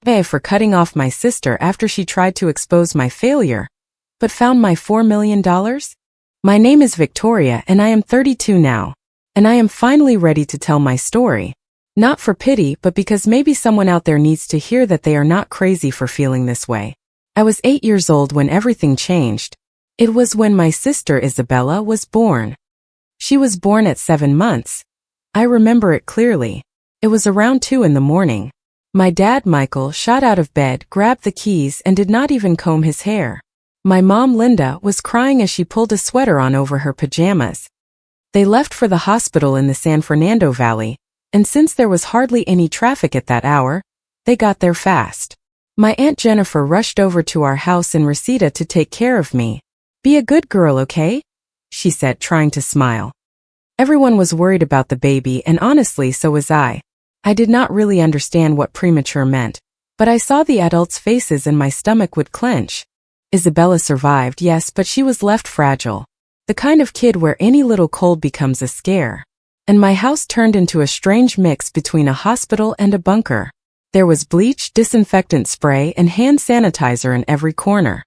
for cutting off my sister after she tried to expose my failure, but found my $4 million? My name is Victoria and I am 32 now, and I am finally ready to tell my story. Not for pity, but because maybe someone out there needs to hear that they are not crazy for feeling this way. I was 8 years old when everything changed. It was when my sister Isabella was born. She was born at 7 months. I remember it clearly. It was around 2 in the morning. My dad, Michael, shot out of bed, grabbed the keys, and did not even comb his hair. My mom, Linda, was crying as she pulled a sweater on over her pajamas. They left for the hospital in the San Fernando Valley, and since there was hardly any traffic at that hour, they got there fast. My Aunt Jennifer rushed over to our house in Reseda to take care of me. "Be a good girl, okay?" she said, trying to smile. Everyone was worried about the baby, and honestly, so was I. I did not really understand what premature meant, but I saw the adults' faces and my stomach would clench. Isabella survived, yes, but she was left fragile. The kind of kid where any little cold becomes a scare. And my house turned into a strange mix between a hospital and a bunker. There was bleach, disinfectant spray, and hand sanitizer in every corner.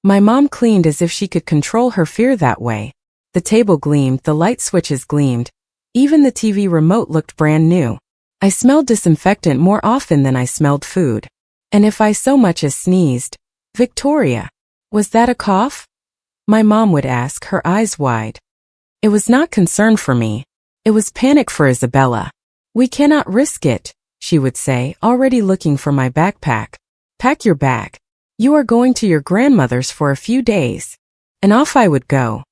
My mom cleaned as if she could control her fear that way. The table gleamed, the light switches gleamed. Even the TV remote looked brand new. I smelled disinfectant more often than I smelled food. And if I so much as sneezed, "Victoria, was that a cough?" my mom would ask, her eyes wide. It was not concern for me. It was panic for Isabella. "We cannot risk it," she would say, already looking for my backpack. "Pack your bag. You are going to your grandmother's for a few days." And off I would go.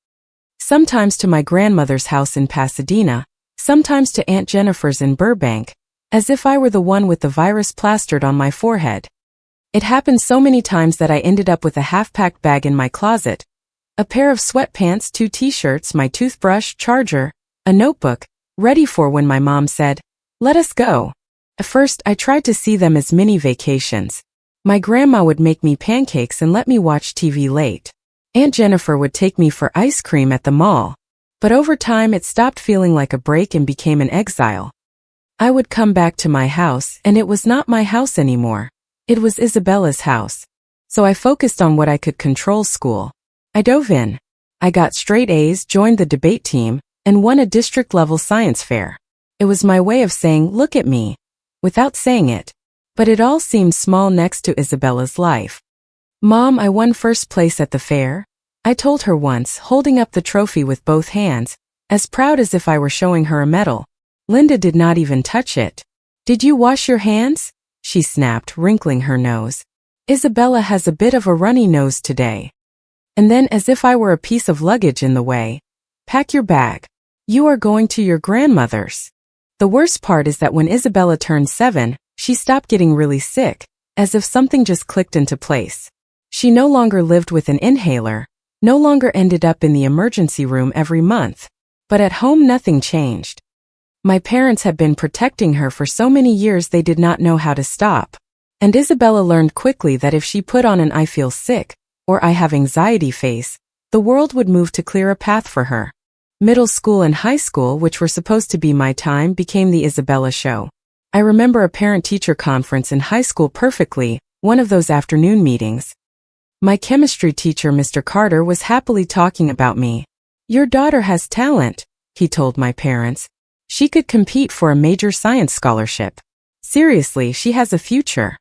Sometimes to my grandmother's house in Pasadena, sometimes to Aunt Jennifer's in Burbank, as if I were the one with the virus plastered on my forehead. It happened so many times that I ended up with a half-packed bag in my closet, a pair of sweatpants, 2 t-shirts, my toothbrush, charger, a notebook, ready for when my mom said, "Let us go." At first, I tried to see them as mini vacations. My grandma would make me pancakes and let me watch TV late. Aunt Jennifer would take me for ice cream at the mall. But over time, it stopped feeling like a break and became an exile. I would come back to my house, and it was not my house anymore. It was Isabella's house. So I focused on what I could control: school. I dove in. I got straight A's, joined the debate team, and won a district-level science fair. It was my way of saying, "Look at me," without saying it. But it all seemed small next to Isabella's life. "Mom, I won first place at the fair," I told her once, holding up the trophy with both hands, as proud as if I were showing her a medal. Linda did not even touch it. "Did you wash your hands?" she snapped, wrinkling her nose. "Isabella has a bit of a runny nose today." And then, as if I were a piece of luggage in the way, "Pack your bag. You are going to your grandmother's." The worst part is that when Isabella turned 7, she stopped getting really sick, as if something just clicked into place. She no longer lived with an inhaler, no longer ended up in the emergency room every month. But at home nothing changed. My parents had been protecting her for so many years they did not know how to stop. And Isabella learned quickly that if she put on an "I feel sick" or "I have anxiety" face, the world would move to clear a path for her. Middle school and high school, which were supposed to be my time, became the Isabella show. I remember a parent-teacher conference in high school perfectly, one of those afternoon meetings. My chemistry teacher, Mr. Carter, was happily talking about me. "Your daughter has talent," he told my parents. "She could compete for a major science scholarship. Seriously, she has a future."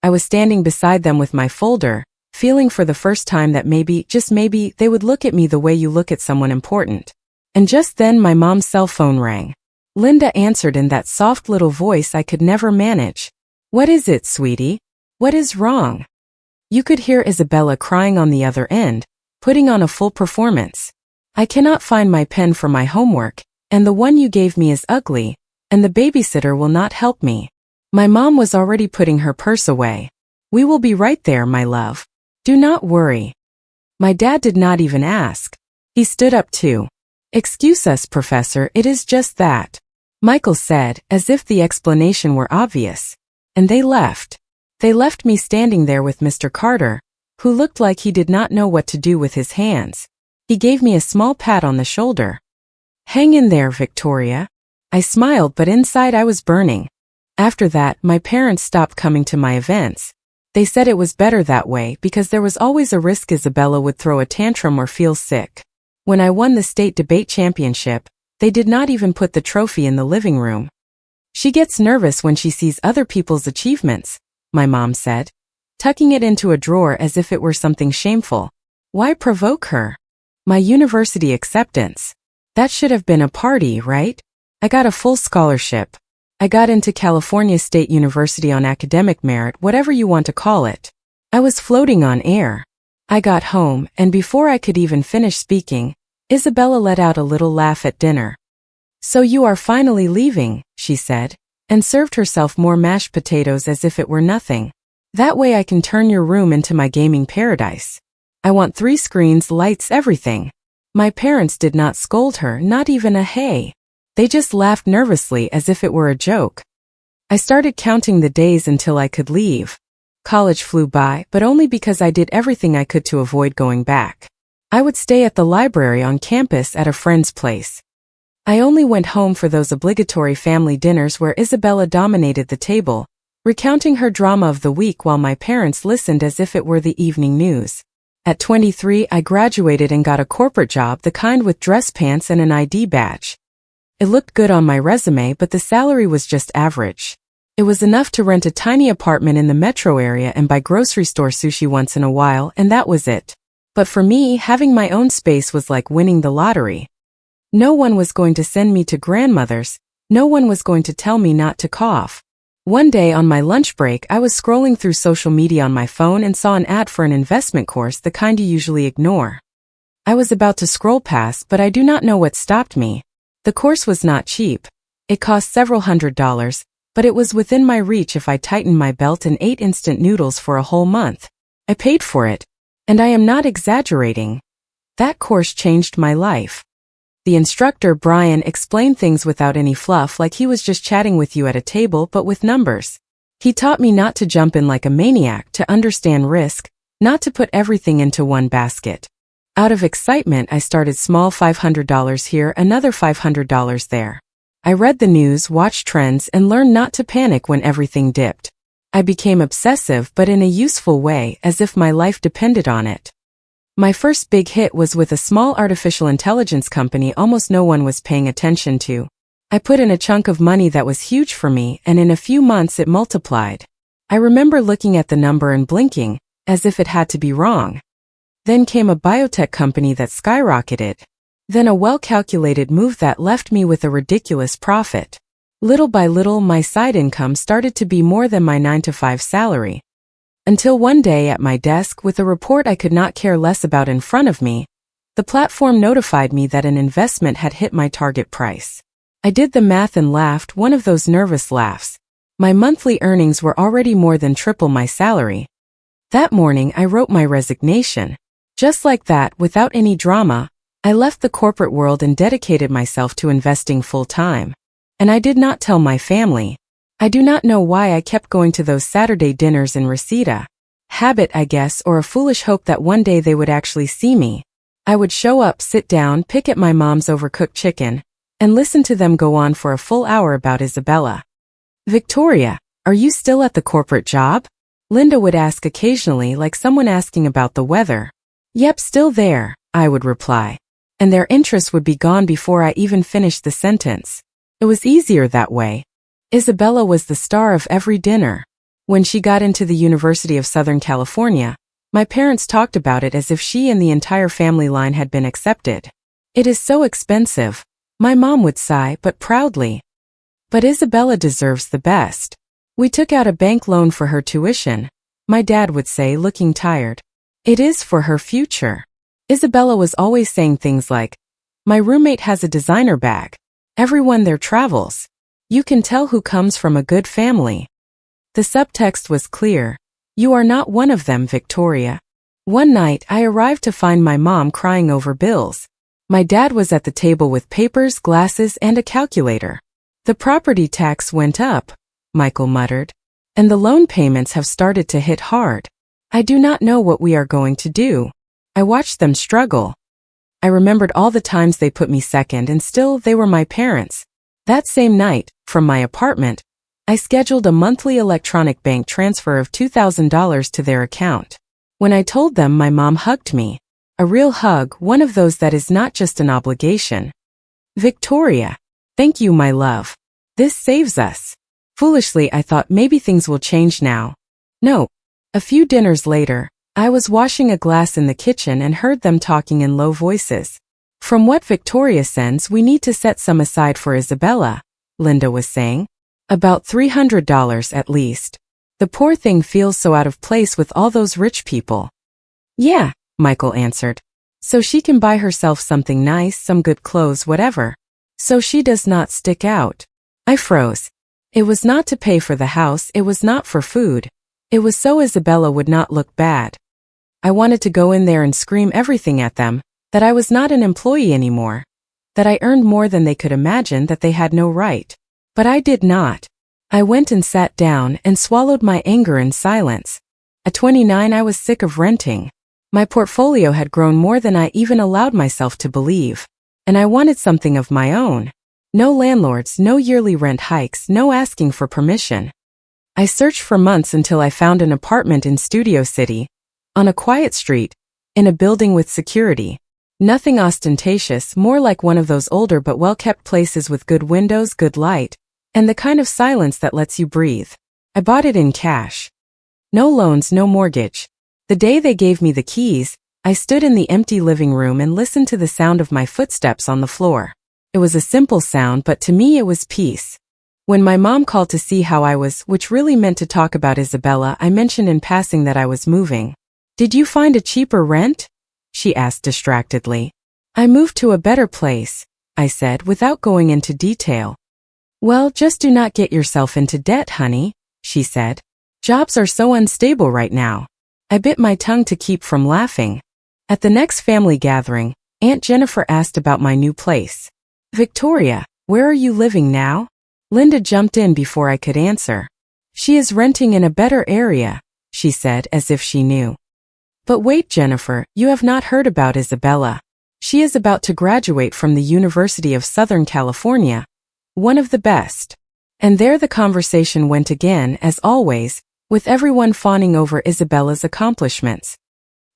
I was standing beside them with my folder, feeling for the first time that maybe, just maybe, they would look at me the way you look at someone important. And just then my mom's cell phone rang. Linda answered in that soft little voice I could never manage. "What is it, sweetie? What is wrong?" You could hear Isabella crying on the other end, putting on a full performance. "I cannot find my pen for my homework, and the one you gave me is ugly, and the babysitter will not help me." My mom was already putting her purse away. "We will be right there, my love. Do not worry." My dad did not even ask. He stood up too. "Excuse us, Professor, it is just that," Michael said, as if the explanation were obvious. And they left. They left me standing there with Mr. Carter, who looked like he did not know what to do with his hands. He gave me a small pat on the shoulder. "Hang in there, Victoria." I smiled, but inside I was burning. After that, my parents stopped coming to my events. They said it was better that way because there was always a risk Isabella would throw a tantrum or feel sick. When I won the state debate championship, they did not even put the trophy in the living room. She gets nervous when she sees other people's achievements, my mom said, tucking it into a drawer as if it were something shameful. Why provoke her? My university acceptance. That should have been a party, right? I got a full scholarship. I got into California State University on academic merit, whatever you want to call it. I was floating on air. I got home, and before I could even finish speaking, Isabella let out a little laugh at dinner. So you are finally leaving, she said, and served herself more mashed potatoes as if it were nothing. That way I can turn your room into my gaming paradise. I want 3 screens, lights, everything. My parents did not scold her, not even a hey. They just laughed nervously as if it were a joke. I started counting the days until I could leave. College flew by, but only because I did everything I could to avoid going back. I would stay at the library on campus at a friend's place. I only went home for those obligatory family dinners where Isabella dominated the table, recounting her drama of the week while my parents listened as if it were the evening news. At 23, I graduated and got a corporate job, the kind with dress pants and an ID badge. It looked good on my resume, but the salary was just average. It was enough to rent a tiny apartment in the metro area and buy grocery store sushi once in a while, and that was it. But for me, having my own space was like winning the lottery. No one was going to send me to grandmother's. No one was going to tell me not to cough. One day on my lunch break, I was scrolling through social media on my phone and saw an ad for an investment course, the kind you usually ignore. I was about to scroll past, but I do not know what stopped me. The course was not cheap. It cost several $100s, but it was within my reach if I tightened my belt and ate instant noodles for a whole month. I paid for it. And I am not exaggerating. That course changed my life. The instructor, Brian, explained things without any fluff, like he was just chatting with you at a table but with numbers. He taught me not to jump in like a maniac, to understand risk, not to put everything into one basket. Out of excitement, I started small, $500 here, another $500 there. I read the news, watched trends, and learned not to panic when everything dipped. I became obsessive, but in a useful way, as if my life depended on it. My first big hit was with a small artificial intelligence company almost no one was paying attention to. I put in a chunk of money that was huge for me, and in a few months it multiplied. I remember looking at the number and blinking, as if it had to be wrong. Then came a biotech company that skyrocketed. Then a well-calculated move that left me with a ridiculous profit. Little by little, my side income started to be more than my 9-to-5 salary. Until one day at my desk, with a report I could not care less about in front of me, the platform notified me that an investment had hit my target price. I did the math and laughed, one of those nervous laughs. My monthly earnings were already more than triple my salary. That morning, I wrote my resignation. Just like that, without any drama, I left the corporate world and dedicated myself to investing full-time. And I did not tell my family. I do not know why I kept going to those Saturday dinners in Reseda. Habit, I guess, or a foolish hope that one day they would actually see me. I would show up, sit down, pick at my mom's overcooked chicken, and listen to them go on for a full hour about Isabella. Victoria, are you still at the corporate job? Linda would ask occasionally, like someone asking about the weather. Yep, still there, I would reply. And their interest would be gone before I even finished the sentence. It was easier that way. Isabella was the star of every dinner. When she got into the University of Southern California, my parents talked about it as if she and the entire family line had been accepted. It is so expensive, my mom would sigh, but proudly. But Isabella deserves the best. We took out a bank loan for her tuition, my dad would say, looking tired. It is for her future. Isabella was always saying things like, my roommate has a designer bag. Everyone there travels. You can tell who comes from a good family. The subtext was clear. You are not one of them, Victoria. One night, I arrived to find my mom crying over bills. My dad was at the table with papers, glasses, and a calculator. The property tax went up, Michael muttered. And the loan payments have started to hit hard. I do not know what we are going to do. I watched them struggle. I remembered all the times they put me second, and still they were my parents. That same night, from my apartment, I scheduled a monthly electronic bank transfer of $2,000 to their account. When I told them, my mom hugged me. A real hug, one of those that is not just an obligation. Victoria. Thank you, my love. This saves us. Foolishly, I thought maybe things will change now. No. A few dinners later, I was washing a glass in the kitchen and heard them talking in low voices. From what Victoria sends, we need to set some aside for Isabella, Linda was saying. About $300 at least. The poor thing feels so out of place with all those rich people. Yeah, Michael answered. So she can buy herself something nice, some good clothes, whatever. So she does not stick out. I froze. It was not to pay for the house, it was not for food. It was so Isabella would not look bad. I wanted to go in there and scream everything at them, that I was not an employee anymore, that I earned more than they could imagine, that they had no right. But I did not. I went and sat down and swallowed my anger in silence. At 29 I was sick of renting. My portfolio had grown more than I even allowed myself to believe. And I wanted something of my own. No landlords, no yearly rent hikes, no asking for permission. I searched for months until I found an apartment in Studio City, on a quiet street, in a building with security. Nothing ostentatious, more like one of those older but well-kept places with good windows, good light, and the kind of silence that lets you breathe. I bought it in cash. No loans, no mortgage. The day they gave me the keys, I stood in the empty living room and listened to the sound of my footsteps on the floor. It was a simple sound, but to me it was peace. When my mom called to see how I was, which really meant to talk about Isabella, I mentioned in passing that I was moving. Did you find a cheaper rent? She asked distractedly. I moved to a better place, I said without going into detail. Well, just do not get yourself into debt, honey, she said. Jobs are so unstable right now. I bit my tongue to keep from laughing. At the next family gathering, Aunt Jennifer asked about my new place. Victoria, where are you living now? Linda jumped in before I could answer. She is renting in a better area, she said as if she knew. But wait, Jennifer, you have not heard about Isabella. She is about to graduate from the University of Southern California, one of the best. And there the conversation went again, as always, with everyone fawning over Isabella's accomplishments.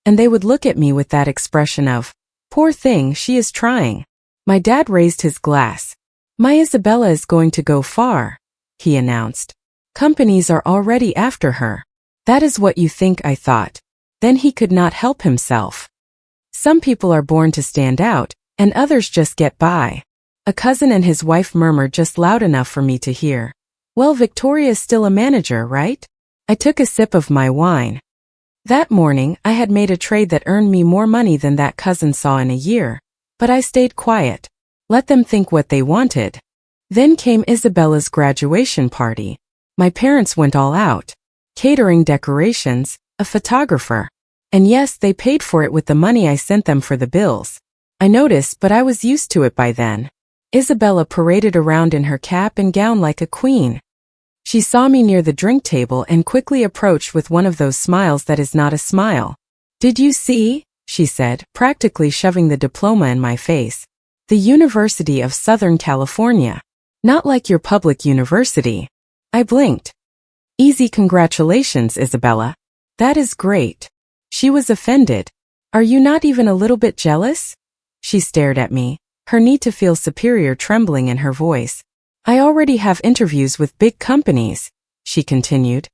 And they would look at me with that expression of, poor thing, she is trying. My dad raised his glass. My Isabella is going to go far, he announced. Companies are already after her. That is what you think, I thought. Then he could not help himself. Some people are born to stand out, and others just get by. A cousin and his wife murmured just loud enough for me to hear. Well, Victoria is still a manager, right? I took a sip of my wine. That morning, I had made a trade that earned me more money than that cousin saw in a year. But I stayed quiet. Let them think what they wanted. Then came Isabella's graduation party. My parents went all out. Catering, decorations, a photographer. And yes, they paid for it with the money I sent them for the bills. I noticed, but I was used to it by then. Isabella paraded around in her cap and gown like a queen. She saw me near the drink table and quickly approached with one of those smiles that is not a smile. Did you see? She said, practically shoving the diploma in my face. The University of Southern California. Not like your public university. I blinked. Easy, congratulations, Isabella. That is great. She was offended. Are you not even a little bit jealous? She stared at me, her need to feel superior trembling in her voice. I already have interviews with big companies, she continued.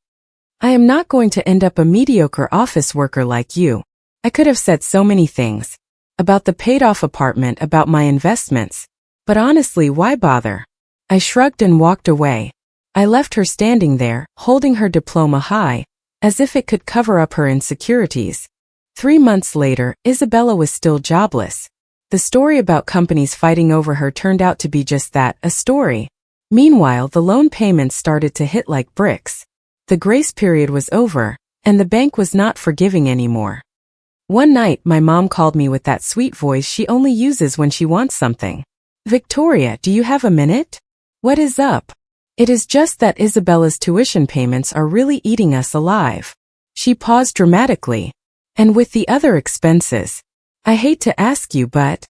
I am not going to end up a mediocre office worker like you. I could have said so many things. About the paid-off apartment, about my investments. But honestly, why bother? I shrugged and walked away. I left her standing there, holding her diploma high, as if it could cover up her insecurities. 3 months later, Isabella was still jobless. The story about companies fighting over her turned out to be just that, a story. Meanwhile, the loan payments started to hit like bricks. The grace period was over, and the bank was not forgiving anymore. One night, my mom called me with that sweet voice she only uses when she wants something. Victoria, do you have a minute? What is up? It is just that Isabella's tuition payments are really eating us alive. She paused dramatically. And with the other expenses. I hate to ask you, but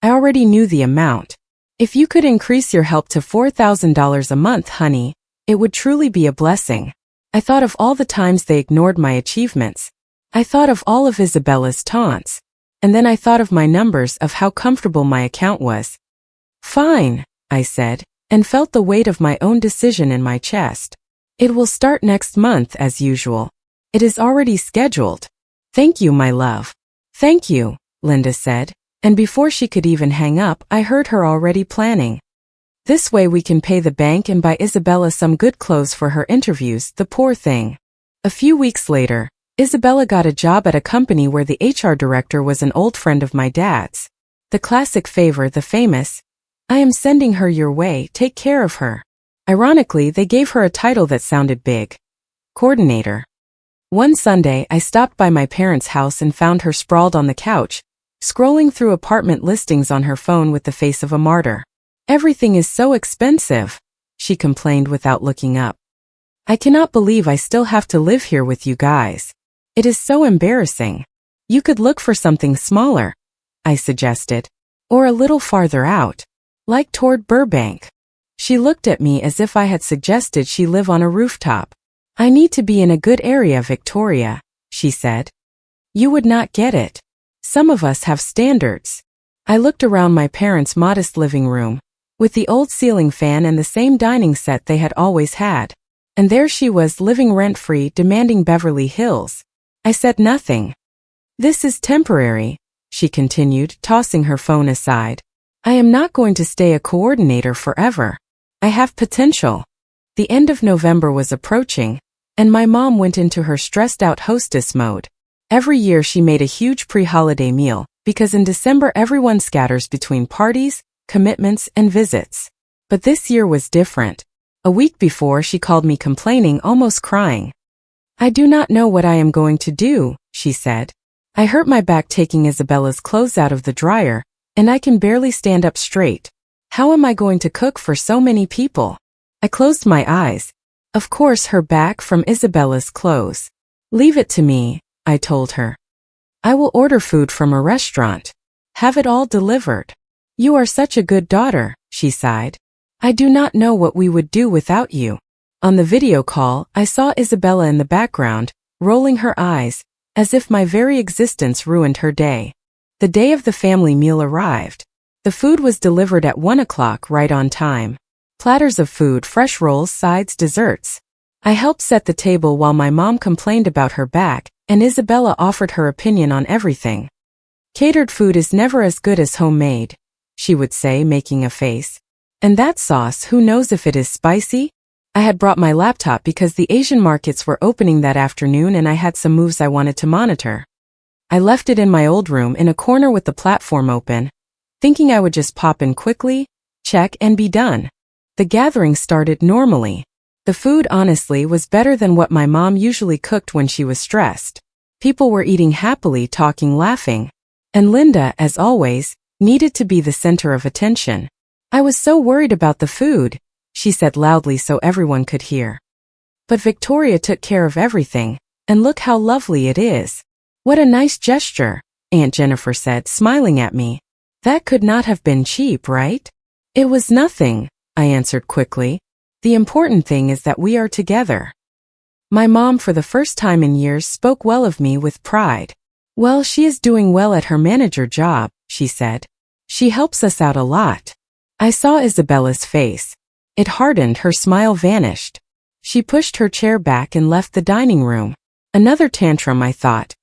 I already knew the amount. If you could increase your help to $4,000 a month, honey, It would truly be a blessing. I thought of all the times they ignored my achievements. I thought of all of Isabella's taunts. And then I thought of my numbers, of how comfortable my account was. Fine, I said, and felt the weight of my own decision in my chest. It will start next month as usual. It is already scheduled. Thank you, my love. Thank you, Linda said, and before she could even hang up, I heard her already planning. This way we can pay the bank and buy Isabella some good clothes for her interviews, the poor thing. A few weeks later, Isabella got a job at a company where the HR director was an old friend of my dad's. The classic favor, the famous, "I am sending her your way, take care of her." Ironically, they gave her a title that sounded big. Coordinator. One Sunday, I stopped by my parents' house and found her sprawled on the couch, scrolling through apartment listings on her phone with the face of a martyr. "Everything is so expensive," she complained without looking up. "I cannot believe I still have to live here with you guys. It is so embarrassing. You could look for something smaller," I suggested. "Or a little farther out. Like toward Burbank." She looked at me as if I had suggested she live on a rooftop. "I need to be in a good area, Victoria," she said. "You would not get it. Some of us have standards." I looked around my parents' modest living room, with the old ceiling fan and the same dining set they had always had. And there she was, living rent-free, demanding Beverly Hills. I said nothing. "This is temporary," she continued, tossing her phone aside. "I am not going to stay a coordinator forever. I have potential." The end of November was approaching, and my mom went into her stressed-out hostess mode. Every year she made a huge pre-holiday meal, because in December everyone scatters between parties, commitments, and visits. But this year was different. A week before, she called me complaining, almost crying. "I do not know what I am going to do," she said. "I hurt my back taking Isabella's clothes out of the dryer, and I can barely stand up straight. How am I going to cook for so many people?" I closed my eyes. Of course, her back from Isabella's clothes. "Leave it to me," I told her. "I will order food from a restaurant. Have it all delivered." "You are such a good daughter," she sighed. "I do not know what we would do without you." On the video call, I saw Isabella in the background, rolling her eyes, as if my very existence ruined her day. The day of the family meal arrived. The food was delivered at 1 o'clock, right on time. Platters of food, fresh rolls, sides, desserts. I helped set the table while my mom complained about her back, and Isabella offered her opinion on everything. "Catered food is never as good as homemade," she would say, making a face. "And that sauce, who knows if it is spicy?" I had brought my laptop because the Asian markets were opening that afternoon and I had some moves I wanted to monitor. I left it in my old room in a corner with the platform open, thinking I would just pop in quickly, check, and be done. The gathering started normally. The food, honestly, was better than what my mom usually cooked when she was stressed. People were eating happily, talking, laughing. And Linda, as always, needed to be the center of attention. "I was so worried about the food," she said loudly so everyone could hear. "But Victoria took care of everything, and look how lovely it is." "What a nice gesture," Aunt Jennifer said, smiling at me. "That could not have been cheap, right?" "It was nothing," I answered quickly. "The important thing is that we are together." My mom, for the first time in years, spoke well of me with pride. "Well, she is doing well at her manager job," she said. "She helps us out a lot." I saw Isabella's face. It hardened, her smile vanished. She pushed her chair back and left the dining room. Another tantrum, I thought.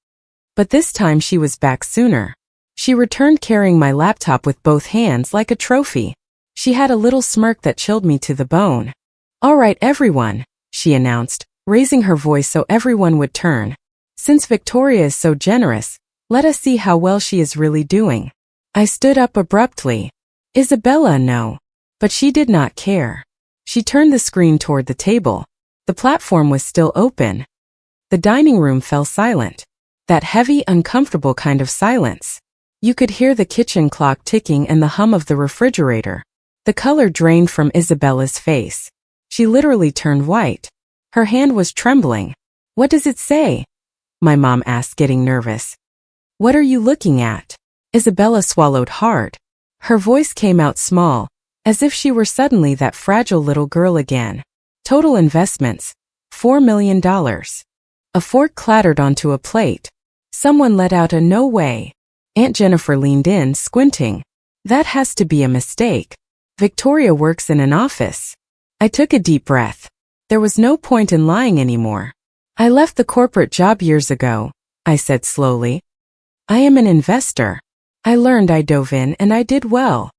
But this time she was back sooner. She returned carrying my laptop with both hands like a trophy. She had a little smirk that chilled me to the bone. "All right, everyone," she announced, raising her voice so everyone would turn. "Since Victoria is so generous, let us see how well she is really doing." I stood up abruptly. "Isabella, no." But she did not care. She turned the screen toward the table. The platform was still open. The dining room fell silent. That heavy, uncomfortable kind of silence. You could hear the kitchen clock ticking and the hum of the refrigerator. The color drained from Isabella's face. She literally turned white. Her hand was trembling. "What does it say?" my mom asked, getting nervous. "What are you looking at?" Isabella swallowed hard. Her voice came out small, as if she were suddenly that fragile little girl again. Total investments, $4 million. A fork clattered onto a plate. Someone let out a "no way." Aunt Jennifer leaned in, squinting. That has to be a mistake. Victoria works in an office. I took a deep breath. There was no point in lying anymore. I left the corporate job years ago, I said slowly. I am an investor. I learned, I dove in, and I did well.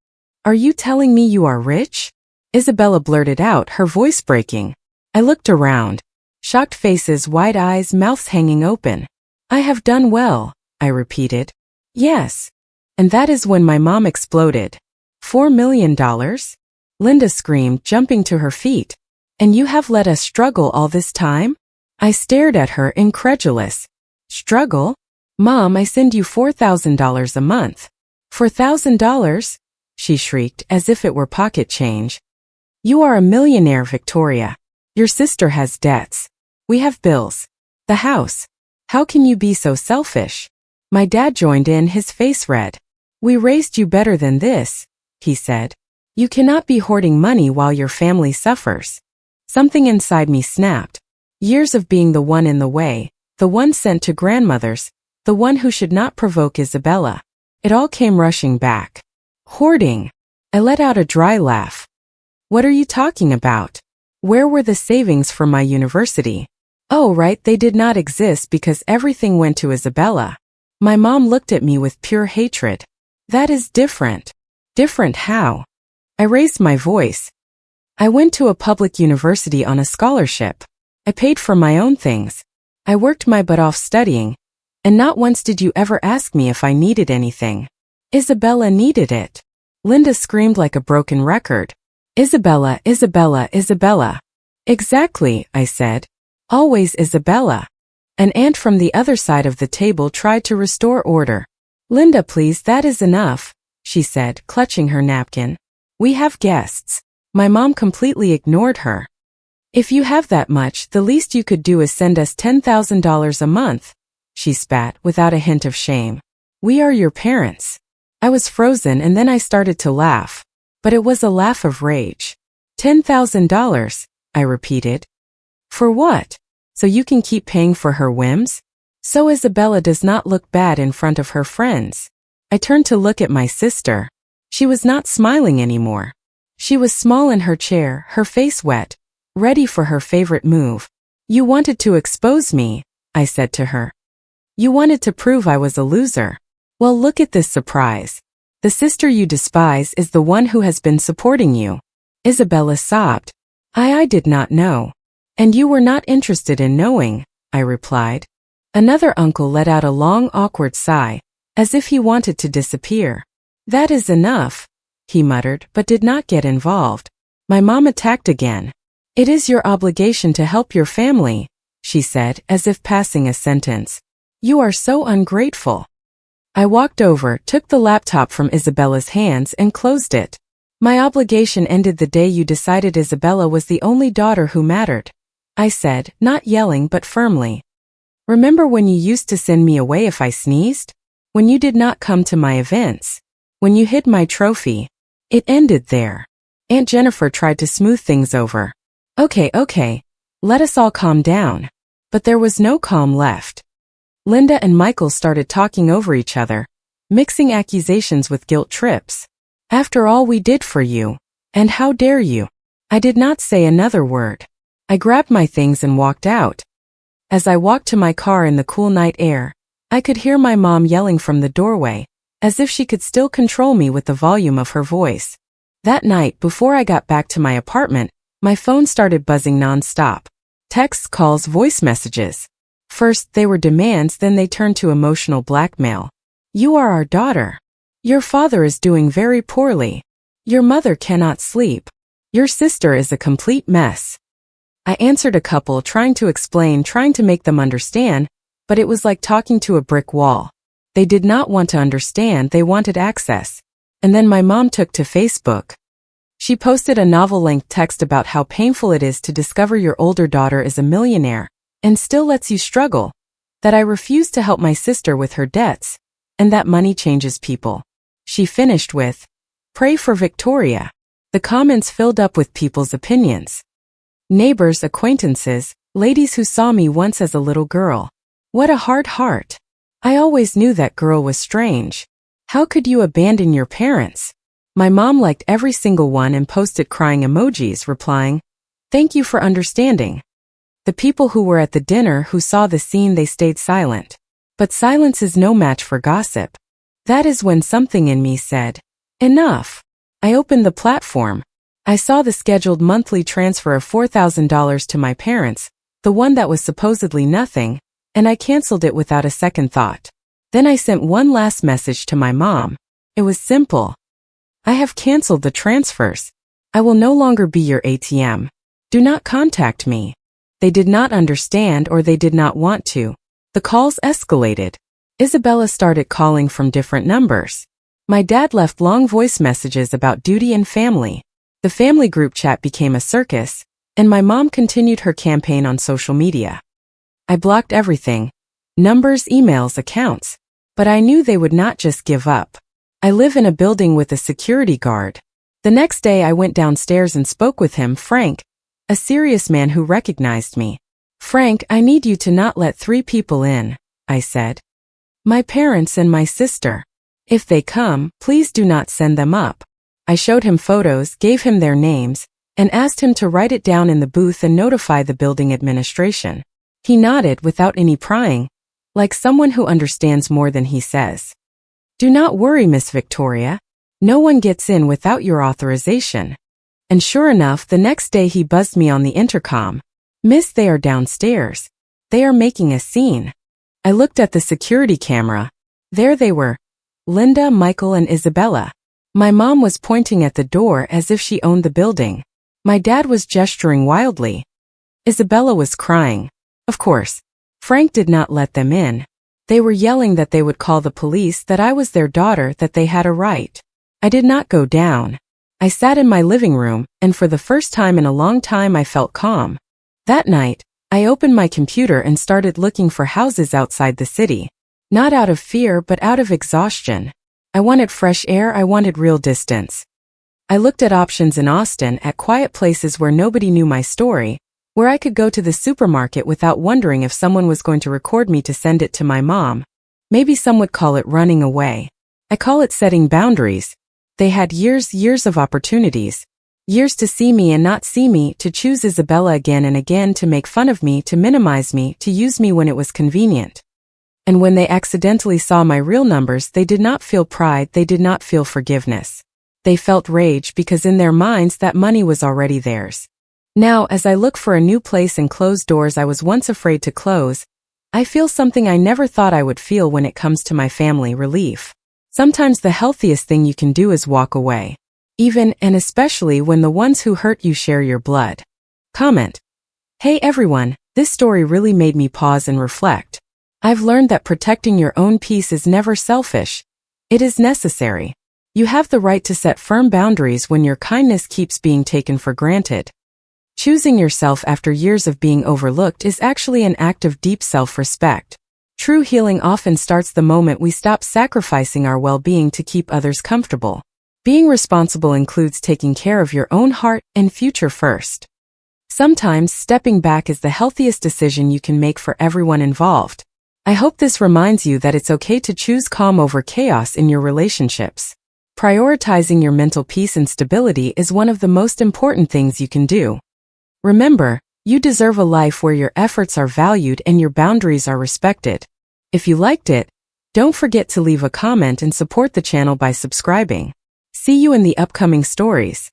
Are you telling me you are rich? Isabella blurted out, her voice breaking. I looked around. Shocked faces, wide eyes, mouths hanging open. I have done well, I repeated. Yes. And that is when my mom exploded. $4 million? Linda screamed, jumping to her feet. And you have let us struggle all this time? I stared at her, incredulous. Struggle? Mom, I send you $4,000 a month. $4,000? She shrieked, as if it were pocket change. You are a millionaire, Victoria. Your sister has debts. We have bills. The house. How can you be so selfish? My dad joined in, his face red. We raised you better than this, he said. You cannot be hoarding money while your family suffers. Something inside me snapped. Years of being the one in the way, the one sent to grandmother's, the one who should not provoke Isabella. It all came rushing back. Hoarding. I let out a dry laugh. What are you talking about? Where were the savings for my university? Oh, right, they did not exist because everything went to Isabella. My mom looked at me with pure hatred. That is different. Different how? I raised my voice. I went to a public university on a scholarship. I paid for my own things. I worked my butt off studying. And not once did you ever ask me if I needed anything. Isabella needed it. Linda screamed like a broken record. Isabella, Isabella, Isabella. Exactly, I said. Always Isabella. An aunt from the other side of the table tried to restore order. Linda, please, that is enough, she said, clutching her napkin. We have guests. My mom completely ignored her. If you have that much, the least you could do is send us $10,000 a month, she spat, without a hint of shame. We are your parents. I was frozen and then I started to laugh. But it was a laugh of rage. $10,000, I repeated. For what? So you can keep paying for her whims? So Isabella does not look bad in front of her friends. I turned to look at my sister. She was not smiling anymore. She was small in her chair, her face wet, ready for her favorite move. You wanted to expose me, I said to her. You wanted to prove I was a loser. Well, look at this surprise. The sister you despise is the one who has been supporting you. Isabella sobbed. I did not know. And you were not interested in knowing, I replied. Another uncle let out a long, awkward sigh, as if he wanted to disappear. That is enough, he muttered, but did not get involved. My mom attacked again. It is your obligation to help your family, she said, as if passing a sentence. You are so ungrateful. I walked over, took the laptop from Isabella's hands and closed it. My obligation ended the day you decided Isabella was the only daughter who mattered, I said, not yelling but firmly. Remember when you used to send me away if I sneezed? When you did not come to my events? When you hid my trophy? It ended there. Aunt Jennifer tried to smooth things over. Okay, let us all calm down. But there was no calm left. Linda and Michael started talking over each other, mixing accusations with guilt trips. After all we did for you. And how dare you? I did not say another word. I grabbed my things and walked out. As I walked to my car in the cool night air, I could hear my mom yelling from the doorway, as if she could still control me with the volume of her voice. That night, before I got back to my apartment, my phone started buzzing non-stop. Texts, calls, voice messages. First, they were demands, then they turned to emotional blackmail. You are our daughter. Your father is doing very poorly. Your mother cannot sleep. Your sister is a complete mess. I answered a couple, trying to explain, trying to make them understand, but it was like talking to a brick wall. They did not want to understand, they wanted access. And then my mom took to Facebook. She posted a novel-length text about how painful it is to discover your older daughter is a millionaire, and still lets you struggle, that I refuse to help my sister with her debts, and that money changes people. She finished with, "Pray for Victoria." The comments filled up with people's opinions. Neighbors, acquaintances, ladies who saw me once as a little girl. What a hard heart. I always knew that girl was strange. How could you abandon your parents? My mom liked every single one and posted crying emojis, replying, "Thank you for understanding." The people who were at the dinner who saw the scene, they stayed silent. But silence is no match for gossip. That is when something in me said, enough. I opened the platform. I saw the scheduled monthly transfer of $4,000 to my parents, the one that was supposedly nothing, and I canceled it without a second thought. Then I sent one last message to my mom. It was simple. I have canceled the transfers. I will no longer be your ATM. Do not contact me. They did not understand, or they did not want to. The calls escalated. Isabella started calling from different numbers. My dad left long voice messages about duty and family. The family group chat became a circus, and my mom continued her campaign on social media. I blocked everything. Numbers, emails, accounts. But I knew they would not just give up. I live in a building with a security guard. The next day I went downstairs and spoke with him, Frank, a serious man who recognized me. "Frank, I need you to not let 3 people in," I said. "My parents and my sister. If they come, please do not send them up." I showed him photos, gave him their names, and asked him to write it down in the booth and notify the building administration. He nodded without any prying, like someone who understands more than he says. "Do not worry, Miss Victoria. No one gets in without your authorization." And sure enough, the next day he buzzed me on the intercom. "Miss, they are downstairs. They are making a scene." I looked at the security camera. There they were. Linda, Michael, and Isabella. My mom was pointing at the door as if she owned the building. My dad was gesturing wildly. Isabella was crying. Of course, Frank did not let them in. They were yelling that they would call the police, that I was their daughter, that they had a right. I did not go down. I sat in my living room, and for the first time in a long time I felt calm. That night, I opened my computer and started looking for houses outside the city. Not out of fear, but out of exhaustion. I wanted fresh air, I wanted real distance. I looked at options in Austin, at quiet places where nobody knew my story, where I could go to the supermarket without wondering if someone was going to record me to send it to my mom. Maybe some would call it running away. I call it setting boundaries. They had years of opportunities. Years to see me and not see me, to choose Isabella again and again, to make fun of me, to minimize me, to use me when it was convenient. And when they accidentally saw my real numbers, they did not feel pride, they did not feel forgiveness. They felt rage, because in their minds that money was already theirs. Now, as I look for a new place and close doors I was once afraid to close, I feel something I never thought I would feel when it comes to my family: relief. Sometimes the healthiest thing you can do is walk away. Even and especially when the ones who hurt you share your blood. Comment. Hey everyone, this story really made me pause and reflect. I've learned that protecting your own peace is never selfish. It is necessary. You have the right to set firm boundaries when your kindness keeps being taken for granted. Choosing yourself after years of being overlooked is actually an act of deep self-respect. True healing often starts the moment we stop sacrificing our well-being to keep others comfortable. Being responsible includes taking care of your own heart and future first. Sometimes stepping back is the healthiest decision you can make for everyone involved. I hope this reminds you that it's okay to choose calm over chaos in your relationships. Prioritizing your mental peace and stability is one of the most important things you can do. Remember, you deserve a life where your efforts are valued and your boundaries are respected. If you liked it, don't forget to leave a comment and support the channel by subscribing. See you in the upcoming stories.